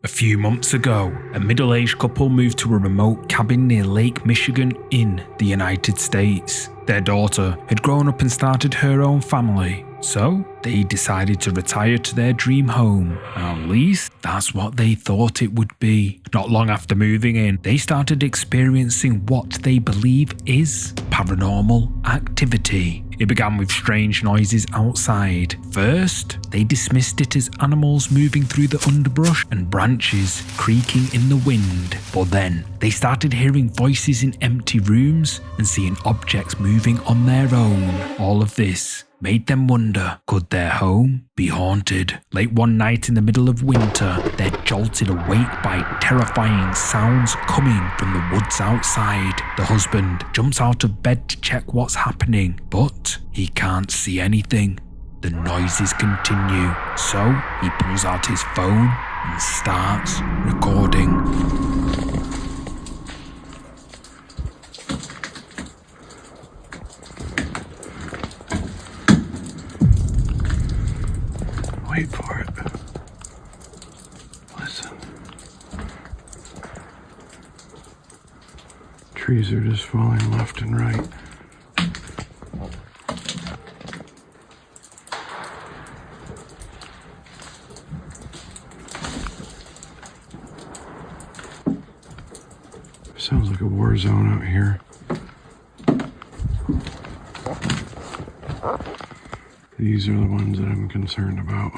A few months ago, a middle-aged couple moved to a remote cabin near Lake Michigan in the United States. Their daughter had grown up and started her own family, so they decided to retire to their dream home. At least that's what they thought it would be. Not long after moving in, they started experiencing what they believe is paranormal activity. It began with strange noises outside. First, they dismissed it as animals moving through the underbrush and branches creaking in the wind. But then, they started hearing voices in empty rooms and seeing objects moving on their own. All of this made them wonder, could their home be haunted? Late one night in the middle of winter, they're jolted awake by terrifying sounds coming from the woods outside. The husband jumps out of bed to check what's happening, but he can't see anything. The noises continue, so he pulls out his phone and starts recording. Wait for it. Listen. Trees are just falling left and right. Sounds like a war zone out here. These are the ones that I'm concerned about.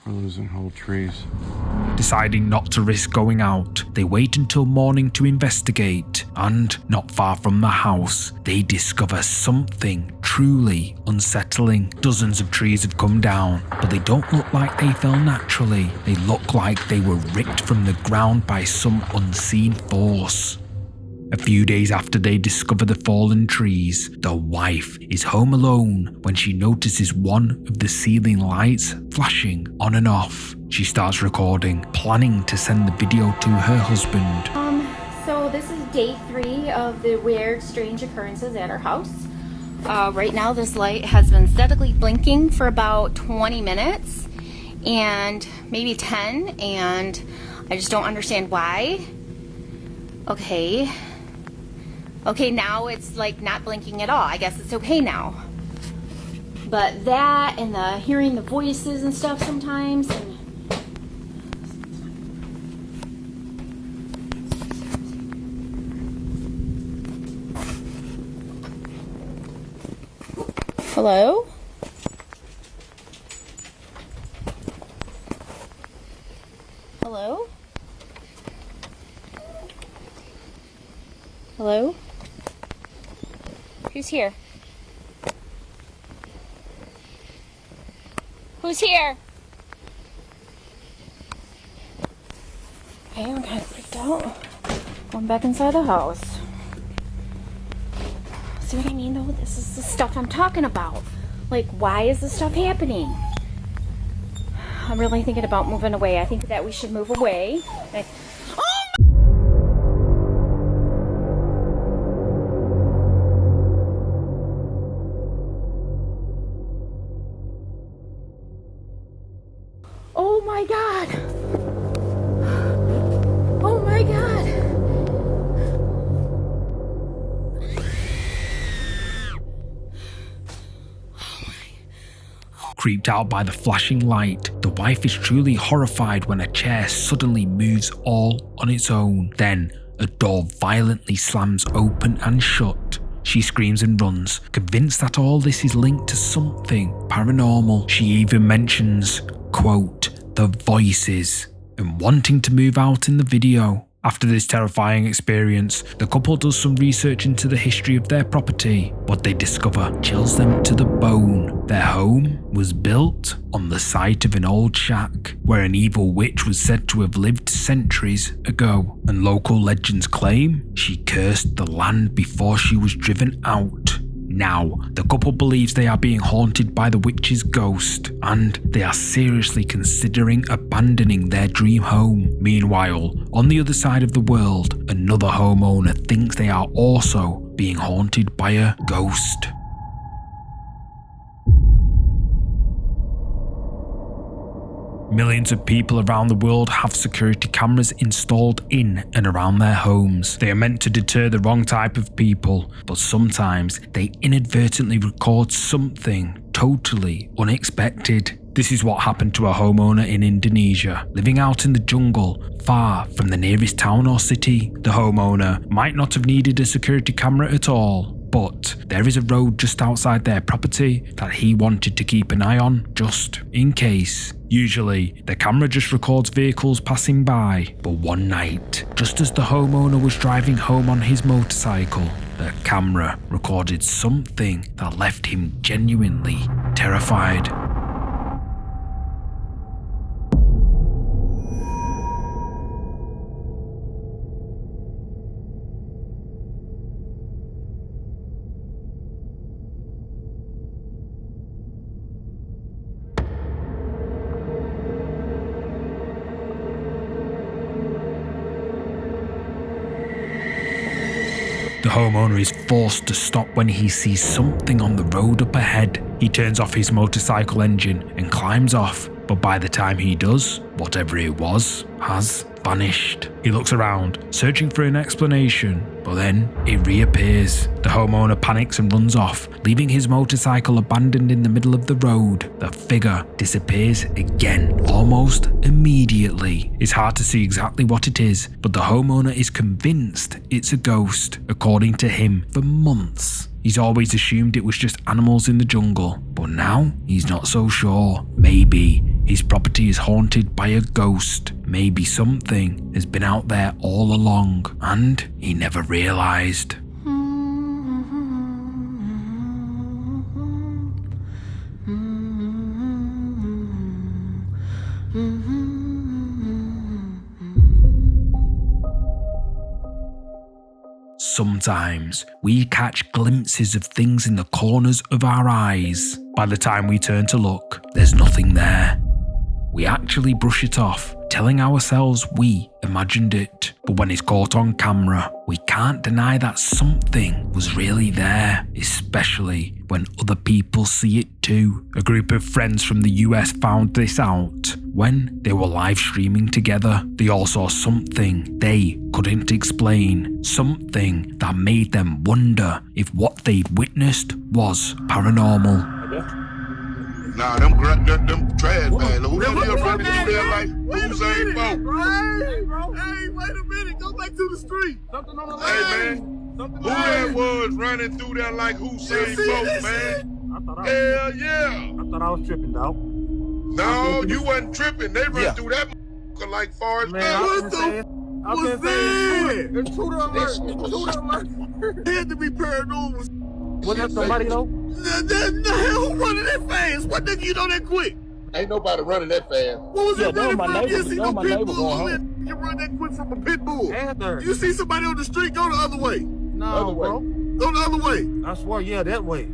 We're losing whole trees. Deciding not to risk going out, they wait until morning to investigate, and not far from the house, they discover something truly unsettling. Dozens of trees have come down, but they don't look like they fell naturally. They look like they were ripped from the ground by some unseen force. A few days after they discover the fallen trees, the wife is home alone when she notices one of the ceiling lights flashing on and off. She starts recording, planning to send the video to her husband. So this is day 3 of the weird, strange occurrences at our house. Right now this light has been steadily blinking for about 20 minutes and maybe 10, and I just don't understand why. Okay, now it's like not blinking at all. I guess it's okay now. But that and the hearing the voices and stuff sometimes. Hello? Hello? Hello? Who's here? Who's here? Okay, I'm kind of freaked out. Going back inside the house. See what I mean though? This is the stuff I'm talking about. Like, why is this stuff happening? I'm really thinking about moving away. I think that we should move away. Oh my God! Oh my God! Creeped out by the flashing light, the wife is truly horrified when a chair suddenly moves all on its own. Then, a door violently slams open and shut. She screams and runs, convinced that all this is linked to something paranormal. She even mentions, quote, the voices, and wanting to move out in the video. After this terrifying experience, the couple does some research into the history of their property. What they discover chills them to the bone. Their home was built on the site of an old shack where an evil witch was said to have lived centuries ago, and local legends claim she cursed the land before she was driven out. Now, the couple believes they are being haunted by the witch's ghost, and they are seriously considering abandoning their dream home. Meanwhile, on the other side of the world, another homeowner thinks they are also being haunted by a ghost. Millions of people around the world have security cameras installed in and around their homes. They are meant to deter the wrong type of people, but sometimes they inadvertently record something totally unexpected. This is what happened to a homeowner in Indonesia, living out in the jungle, far from the nearest town or city. The homeowner might not have needed a security camera at all, but there is a road just outside their property that he wanted to keep an eye on, just in case. Usually, the camera just records vehicles passing by, but one night, just as the homeowner was driving home on his motorcycle, the camera recorded something that left him genuinely terrified. The homeowner is forced to stop when he sees something on the road up ahead. He turns off his motorcycle engine and climbs off, but by the time he does, whatever it was has vanished. He looks around, searching for an explanation, but then it reappears. The homeowner panics and runs off, leaving his motorcycle abandoned in the middle of the road. The figure disappears again, almost immediately. It's hard to see exactly what it is, but the homeowner is convinced it's a ghost. According to him, for months, he's always assumed it was just animals in the jungle, but now he's not so sure. Maybe his property is haunted by a ghost. Maybe something has been out there all along, and he never realized. Sometimes we catch glimpses of things in the corners of our eyes. By the time we turn to look, there's nothing there. We actually brush it off, telling ourselves we imagined it. But when it's caught on camera, we can't deny that something was really there, especially when other people see it too. A group of friends from the US found this out when they were live streaming together. They all saw something they couldn't explain, something that made them wonder if what they'd witnessed was paranormal. Nah, them trash bags. Who that is running through there like Usain Bolt? Hey, wait a minute. Go back to the street. Something on the Hey, man. Who that was running through there like Usain Bolt, man? Hell yeah. I thought I was tripping, dog. No, you wasn't tripping. They run through that like Forrest Gump. What the was that? Intruder alert. Intruder alert. It had to be paranormal. Wasn't that somebody though? Who running that fast? What nigga you know that quick? Ain't nobody running that fast. What was that running from? You see no pit bull? You run that quick from a pit bull. You see somebody on the street, go the other way. No, bro. Go the other way. I swear, yeah, that way.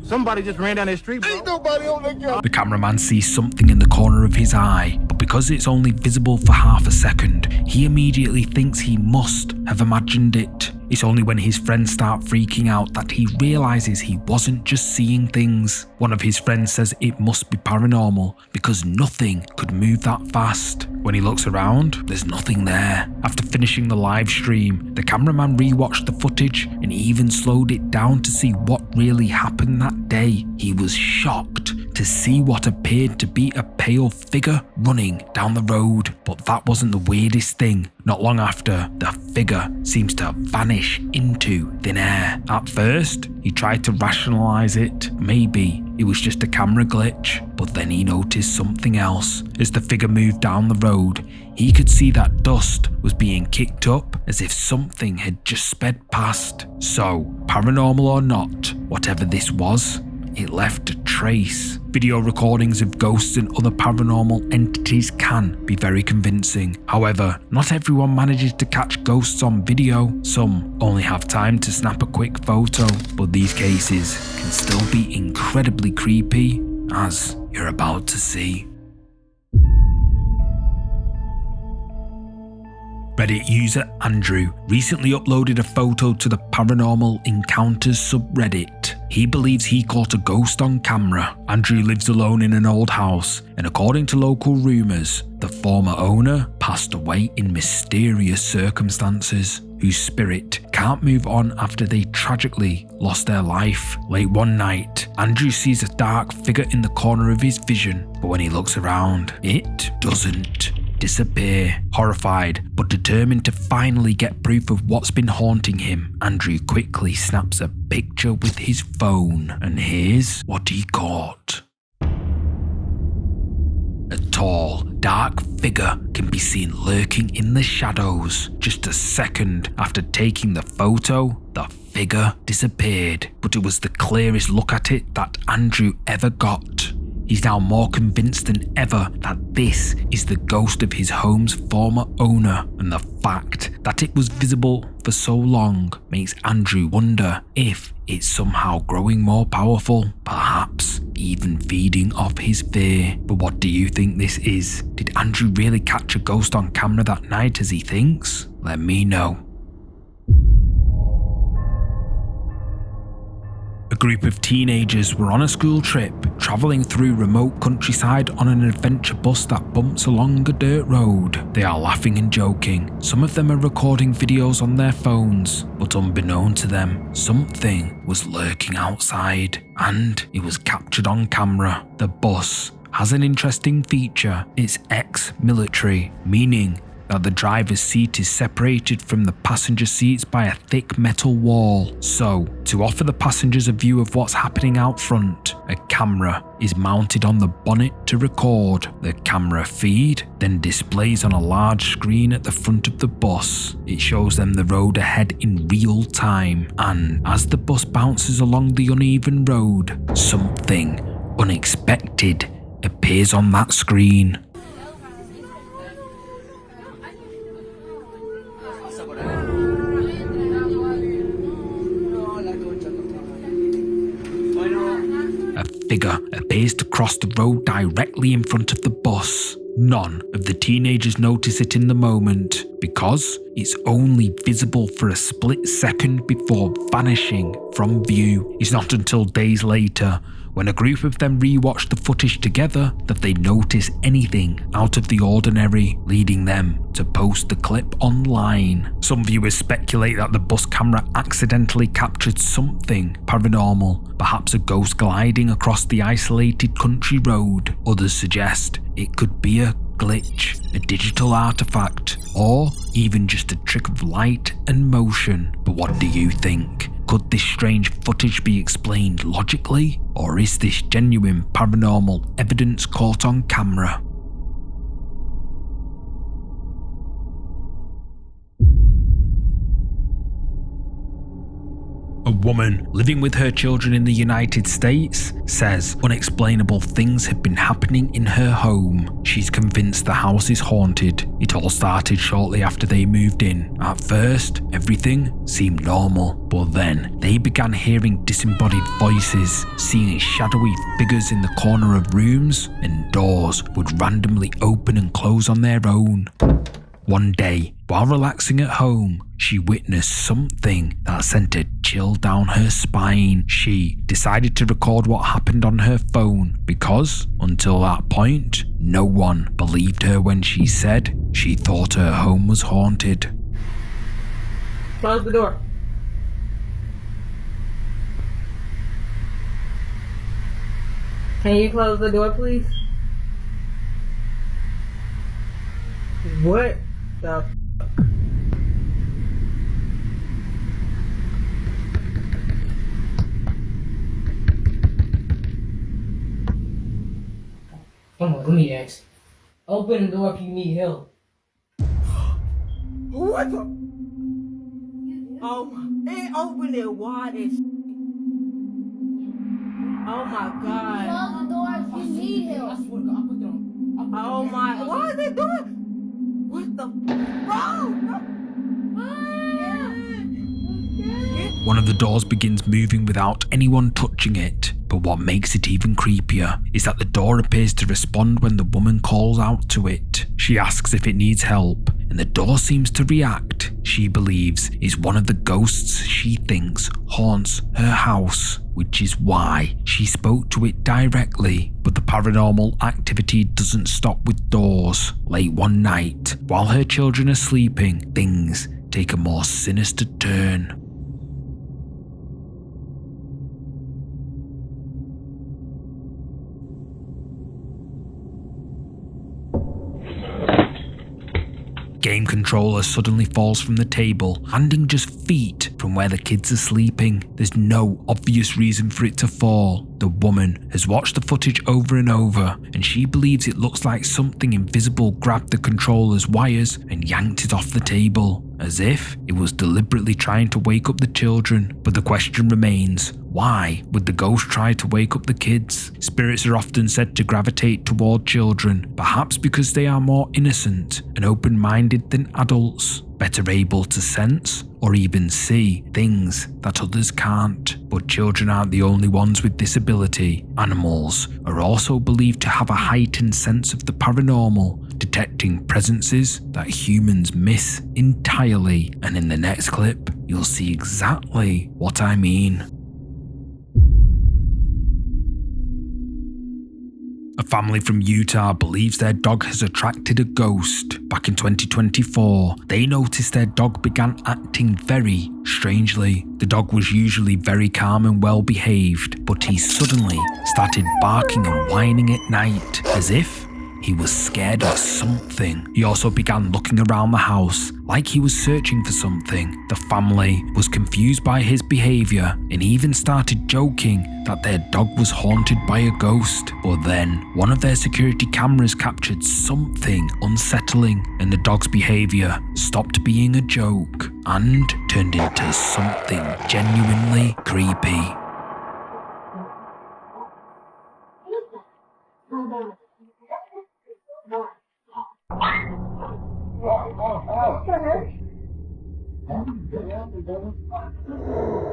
Somebody just ran down that street, bro. Ain't nobody on that guy. The cameraman sees something in the corner of his eye, but because it's only visible for half a second, he immediately thinks he must have imagined it. It's only when his friends start freaking out that he realizes he wasn't just seeing things. One of his friends says it must be paranormal because nothing could move that fast. When he looks around, there's nothing there. After finishing the live stream, the cameraman rewatched the footage and even slowed it down to see what really happened that day. He was shocked to see what appeared to be a pale figure running down the road. But that wasn't the weirdest thing. Not long after, the figure seems to vanish into thin air. At first, he tried to rationalize it. Maybe it was just a camera glitch. But then he noticed something else. As the figure moved down the road, he could see that dust was being kicked up as if something had just sped past. So, paranormal or not, whatever this was, it left a trace. Video recordings of ghosts and other paranormal entities can be very convincing. However, not everyone manages to catch ghosts on video. Some only have time to snap a quick photo, but these cases can still be incredibly creepy, as you're about to see. Reddit user Andrew recently uploaded a photo to the Paranormal Encounters subreddit. He believes he caught a ghost on camera. Andrew lives alone in an old house, and according to local rumours, the former owner passed away in mysterious circumstances, whose spirit can't move on after they tragically lost their life. Late one night, Andrew sees a dark figure in the corner of his vision, but when he looks around, it doesn't disappear. Horrified, but determined to finally get proof of what's been haunting him, Andrew quickly snaps a picture with his phone, and here's what he caught. A tall, dark figure can be seen lurking in the shadows. Just a second after taking the photo, the figure disappeared, but it was the clearest look at it that Andrew ever got. He's now more convinced than ever that this is the ghost of his home's former owner, and the fact that it was visible for so long makes Andrew wonder if it's somehow growing more powerful, perhaps even feeding off his fear. But what do you think this is? Did Andrew really catch a ghost on camera that night as he thinks? Let me know. A group of teenagers were on a school trip, travelling through remote countryside on an adventure bus that bumps along a dirt road. They are laughing and joking. Some of them are recording videos on their phones, but unbeknown to them, something was lurking outside, and it was captured on camera. The bus has an interesting feature. It's ex-military, meaning that the driver's seat is separated from the passenger seats by a thick metal wall. So, to offer the passengers a view of what's happening out front, a camera is mounted on the bonnet to record. The camera feed then displays on a large screen at the front of the bus. It shows them the road ahead in real time, and as the bus bounces along the uneven road, something unexpected appears on that screen. A figure appears to cross the road directly in front of the bus. None of the teenagers notice it in the moment because it's only visible for a split second before vanishing from view. It's not until days later, when a group of them rewatch the footage together, that they notice anything out of the ordinary, leading them to post the clip online. Some viewers speculate that the bus camera accidentally captured something paranormal, perhaps a ghost gliding across the isolated country road. Others suggest it could be a glitch, a digital artifact, or even just a trick of light and motion. But what do you think? Could this strange footage be explained logically, or is this genuine paranormal evidence caught on camera? A woman living with her children in the United States says unexplainable things have been happening in her home. She's convinced the house is haunted. It all started shortly after they moved in. At first, everything seemed normal, but then they began hearing disembodied voices, seeing shadowy figures in the corner of rooms, and doors would randomly open and close on their own. One day, while relaxing at home, she witnessed something that sent a chill down her spine. She decided to record what happened on her phone because, until that point, no one believed her when she said she thought her home was haunted. Close the door. Can you close the door, please? What the f***? Come on, let me ask. Open the door if you need help. What the? Oh my, it opened it wide as Oh my God. Close the door if you need help. I swear to God, I'll put it on. Oh my, what is it doing? What the? Bro! One of the doors begins moving without anyone touching it, but what makes it even creepier is that the door appears to respond when the woman calls out to it. She asks if it needs help, and the door seems to react. She believes is one of the ghosts she thinks haunts her house, which is why she spoke to it directly. But the paranormal activity doesn't stop with doors. Late one night, while her children are sleeping, things take a more sinister turn. Game controller suddenly falls from the table, landing just feet from where the kids are sleeping. There's no obvious reason for it to fall. The woman has watched the footage over and over, and she believes it looks like something invisible grabbed the controller's wires and yanked it off the table, as if it was deliberately trying to wake up the children. But the question remains, why would the ghost try to wake up the kids? Spirits are often said to gravitate toward children, perhaps because they are more innocent and open-minded than adults, better able to sense or even see things that others can't. But children aren't the only ones with this ability. Animals are also believed to have a heightened sense of the paranormal, detecting presences that humans miss entirely. And in the next clip, you'll see exactly what I mean. A family from Utah believes their dog has attracted a ghost. Back in 2024, they noticed their dog began acting very strangely. The dog was usually very calm and well behaved, but he suddenly started barking and whining at night, as if he was scared of something. He also began looking around the house like he was searching for something. The family was confused by his behavior and even started joking that their dog was haunted by a ghost. But then one of their security cameras captured something unsettling, and the dog's behavior stopped being a joke and turned into something genuinely creepy.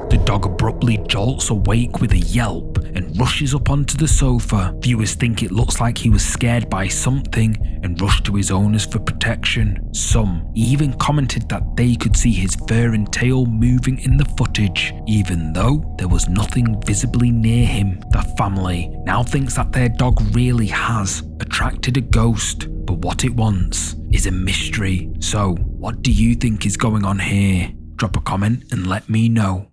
The dog abruptly jolts awake with a yelp and rushes up onto the sofa. Viewers think it looks like he was scared by something and rushed to his owners for protection. Some even commented that they could see his fur and tail moving in the footage, even though there was nothing visibly near him. The family now thinks that their dog really has attracted a ghost, but what it wants is a mystery. So, what do you think is going on here? Drop a comment and let me know.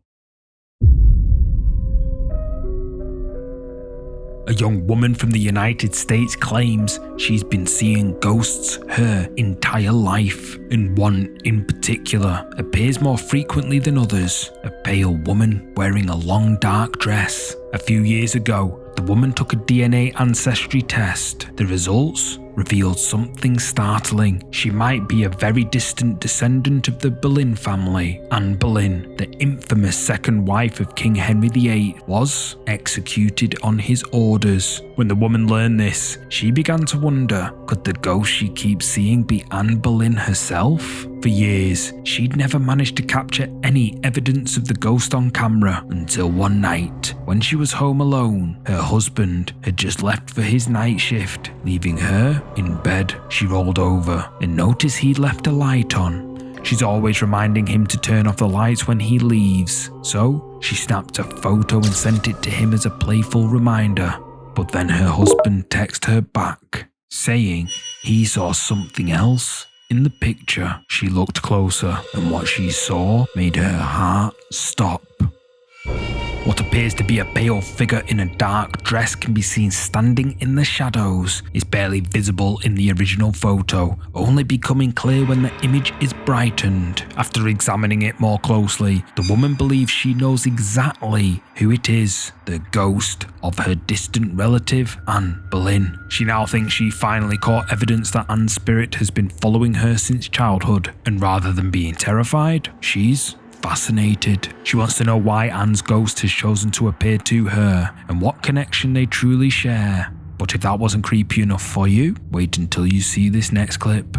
A young woman from the United States claims she's been seeing ghosts her entire life, and one in particular appears more frequently than others, a pale woman wearing a long dark dress. A few years ago, the woman took a DNA ancestry test. The results revealed something startling. She might be a very distant descendant of the Boleyn family. Anne Boleyn, the infamous second wife of King Henry VIII, was executed on his orders. When the woman learned this, she began to wonder, could the ghost she keeps seeing be Anne Boleyn herself? For years, she'd never managed to capture any evidence of the ghost on camera until one night, when she was home alone. Her husband had just left for his night shift, leaving her in bed. She rolled over and noticed he'd left a light on. She's always reminding him to turn off the lights when he leaves, so she snapped a photo and sent it to him as a playful reminder. But then her husband texted her back, saying he saw something else. In the picture, she looked closer, and what she saw made her heart stop. What a appears to be a pale figure in a dark dress can be seen standing in the shadows. It's barely visible in the original photo, only becoming clear when the image is brightened. After examining it more closely, the woman believes she knows exactly who it is, the ghost of her distant relative, Anne Boleyn. She now thinks she finally caught evidence that Anne's spirit has been following her since childhood, and rather than being terrified, she's fascinated. She wants to know why Anne's ghost has chosen to appear to her and what connection they truly share. But if that wasn't creepy enough for you, wait until you see this next clip.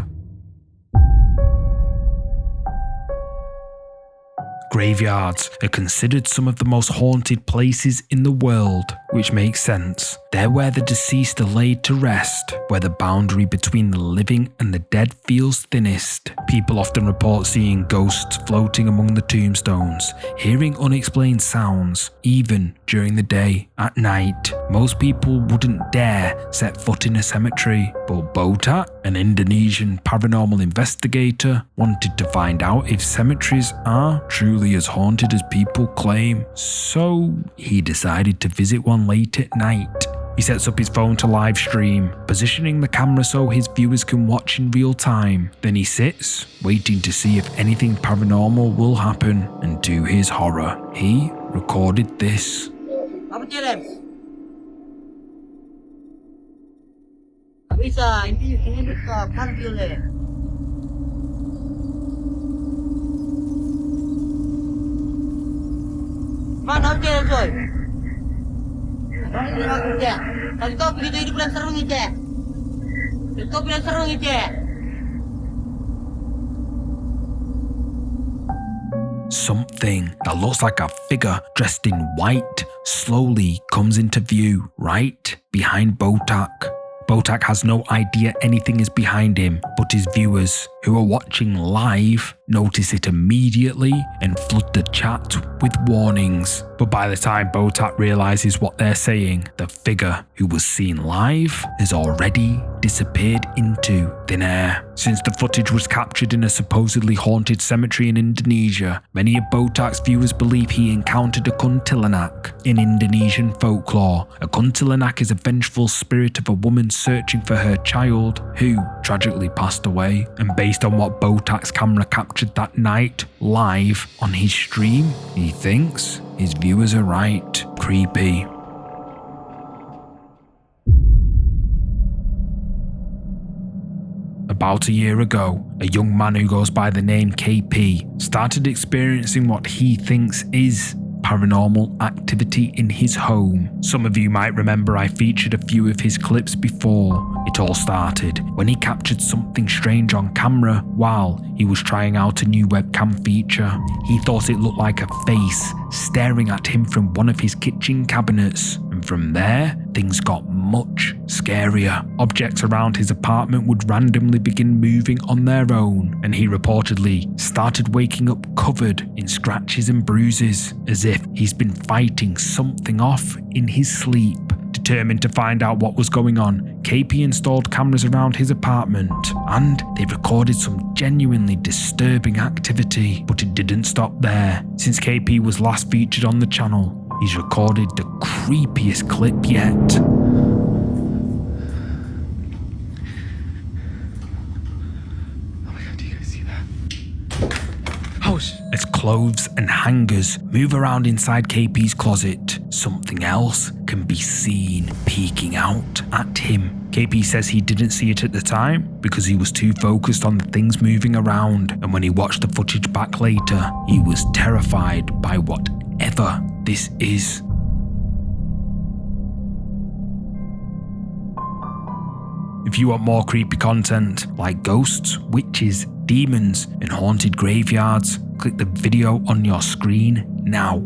Graveyards are considered some of the most haunted places in the world, which makes sense. They're where the deceased are laid to rest, where the boundary between the living and the dead feels thinnest. People often report seeing ghosts floating among the tombstones, hearing unexplained sounds, even during the day. At night, most people wouldn't dare set foot in a cemetery, but Botak, an Indonesian paranormal investigator, wanted to find out if cemeteries are truly as haunted as people claim. So he decided to visit one late at night. He sets up his phone to live stream, positioning the camera so his viewers can watch in real time. Then he sits, waiting to see if anything paranormal will happen, and to his horror, he recorded this. Bisa, ini dekat, kan boleh. Mana dia, coy? Orang dia aku dia. Kalau kau begitu hidup dan serung itu. Kau bilang serung itu. Something that looks like a figure dressed in white slowly comes into view right behind Botak. Botak has no idea anything is behind him, but his viewers, who are watching live, notice it immediately and flood the chat with warnings. But by the time Botak realizes what they're saying, the figure who was seen live has already disappeared into thin air. Since the footage was captured in a supposedly haunted cemetery in Indonesia, many of Botak's viewers believe he encountered a kuntilanak. In Indonesian folklore, a kuntilanak is a vengeful spirit of a woman searching for her child who tragically passed away. And based on what Botak's camera captured that night live on his stream, he thinks his viewers are right. Creepy. About a year ago, a young man who goes by the name KP started experiencing what he thinks is paranormal activity in his home. Some of you might remember I featured a few of his clips before. It all started when he captured something strange on camera while he was trying out a new webcam feature. He thought it looked like a face staring at him from one of his kitchen cabinets, and from there, things got much scarier. Objects around his apartment would randomly begin moving on their own, and he reportedly started waking up covered in scratches and bruises, as if he's been fighting something off in his sleep. Determined to find out what was going on, KP installed cameras around his apartment, and they recorded some genuinely disturbing activity. But it didn't stop there. Since KP was last featured on the channel, he's recorded the creepiest clip yet. As clothes and hangers move around inside KP's closet, something else can be seen peeking out at him. KP says he didn't see it at the time because he was too focused on the things moving around, and when he watched the footage back later, he was terrified by whatever this is. If you want more creepy content like ghosts, witches, demons, and haunted graveyards, click the video on your screen now.